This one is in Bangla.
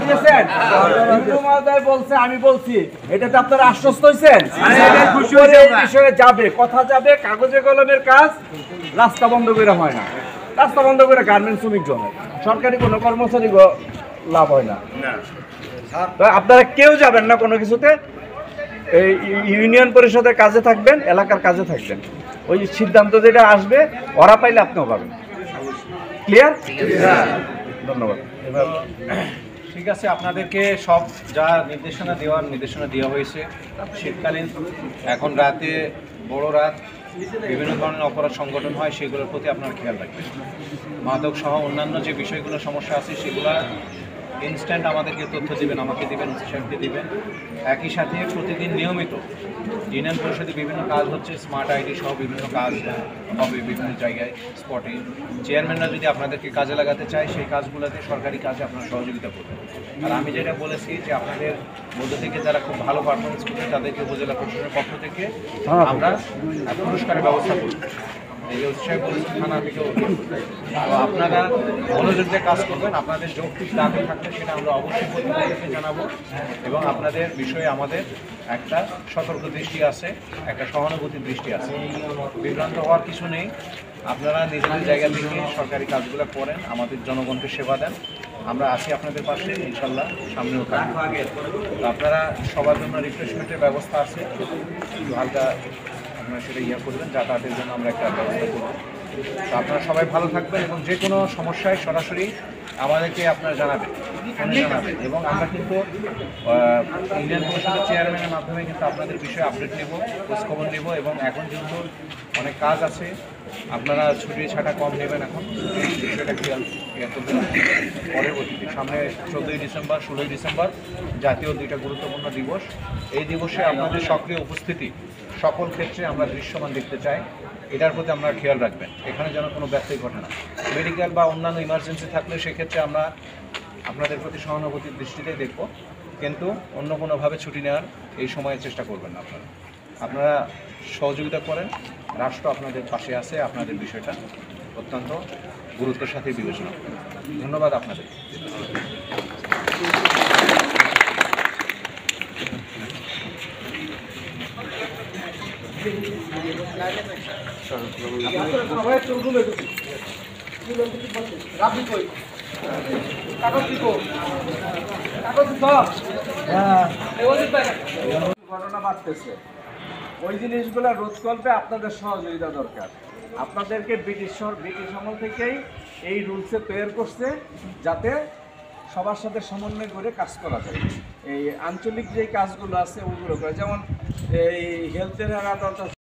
দিয়েছেন? হিন্দু মহোদয় বলছে, আমি বলছি, এটাতে আপনারা আশ্বস্ত হয়েছেন? বিষয়ে যাবে, কথা যাবে, কাগজে কলমের কাজ রাস্তা বন্ধ করে হয় না। রাস্তা বন্ধ করে গার্মেন্টস শ্রমিক জমে, সরকারি কোনো কর্মচারী লাভ হয় না। আপনারা কেউ যাবেন না কোনো কিছুতে, এই ইউনিয়ন পরিষদের কাজে থাকবেন, এলাকার কাজে থাকবেন। ওই সিদ্ধান্ত যেটা আসবে ওরা পাইলে আপনিও পাবেন। ক্লিয়ার? ধন্যবাদ। ঠিক আছে, আপনাদেরকে সব যা নির্দেশনা দেওয়া হয়েছে। শীতকালীন এখন রাতে বড় রাত, বিভিন্ন ধরনের অপরাধ সংগঠন হয়, সেগুলোর প্রতি আপনারা খেয়াল রাখবেন। মাদক সহ অন্যান্য যে বিষয়গুলো সমস্যা আছে সেগুলো ইনস্ট্যান্ট আমাদেরকে তথ্য দিবেন, আমাকে দিবেন, সাহেবকে দিবেন। একই সাথে প্রতিদিন নিয়মিত ইউনিয়ন পরিষদে বিভিন্ন কাজ হচ্ছে, স্মার্ট আইডি সহ বিভিন্ন কাজ হবে বিভিন্ন জায়গায় স্পটে। চেয়ারম্যানরা যদি আপনাদেরকে কাজে লাগাতে চায়, সেই কাজগুলোতে সরকারি কাজে আপনারা সহযোগিতা করবেন। আর আমি যেটা বলেছি যে আপনাদের মধ্যে থেকে যারা খুব ভালো পারফরমেন্স করবে তাদেরকে উপজেলা প্রশাসনের পক্ষ থেকে আমরা পুরস্কারের ব্যবস্থা করব। এই যে উৎসাহ বলেছেন থানা থেকেও, তো আপনারা মনোযোগ দিয়ে কাজ করবেন। আপনাদের যৌক্তিক দাবি থাকলে সেটা আমরা অবশ্যই প্রতিনিধিকে জানাবো, এবং আপনাদের বিষয়ে আমাদের একটা সতর্ক দৃষ্টি আছে, একটা সহানুভূতির দৃষ্টি আছে। বিভ্রান্ত হওয়ার কিছু নেই। আপনারা নিজেদের জায়গা থেকে সরকারি কাজগুলো করেন, আমাদের জনগণকে সেবা দেন। আমরা আছি আপনাদের পাশে, ইনশাল্লাহ সামনেও থাকবো। তো আপনারা সবার জন্য রিফ্রেশমেন্টের ব্যবস্থা আছে, একটু হালকা আপনারা সেটা করবেন, যাতায়াতের জন্য আমরা একটা ব্যবস্থা করব। তো আপনারা সবাই ভালো থাকবেন, এবং যে কোনো সমস্যায় সরাসরি আমাদেরকে আপনারা জানাবেন, ফোনে জানাবেন। এবং আমরা কিন্তু ইউনিয়ন পরিষদের চেয়ারম্যানের মাধ্যমে কিন্তু আপনাদের বিষয়ে আপডেট নেব, খোঁজখবর নেব। এবং এখন যেহেতু অনেক কাজ আছে, আপনারা ছুটি ছাটা কম নেবেন। এখন বিষয়টা খেয়াল করবেন। পরবর্তীতে সামনে 14ই ডিসেম্বর, 16ই ডিসেম্বর জাতীয় দুইটা গুরুত্বপূর্ণ দিবস। এই দিবসে আপনাদের সক্রিয় উপস্থিতি সকল ক্ষেত্রে আমরা দৃশ্যমান দেখতে চাই। এটার প্রতি আমরা খেয়াল রাখবেন, এখানে যেন কোনো ব্যত্যয় ঘটে না। মেডিকেল বা অন্যান্য ইমার্জেন্সি থাকলে সেক্ষেত্রে আমরা আপনাদের প্রতি সহানুভূতির দৃষ্টিতে দেখব, কিন্তু অন্য কোনোভাবে ছুটি নেওয়ার এই সময়ে চেষ্টা করবেন না। আপনারা সহযোগিতা করেন, রাষ্ট্র আপনাদের পাশে আছে, আপনাদের বিষয়টা অত্যন্ত গুরুত্বের সাথে বিবেচনা করেন। ধন্যবাদ আপনাদের। ঘটনা বাড়তেছে, ওই জিনিসগুলো রোধ করতে আপনাদের সহযোগিতা দরকার। আপনাদেরকে ব্রিটিশ আমল থেকেই এই রুলসে তৈরি করছে, যাতে সবার সাথে সমন্বয় করে কাজ করা যায়। এই আঞ্চলিক যে কাজগুলো আছে ওগুলো করে, যেমন এই হেলথের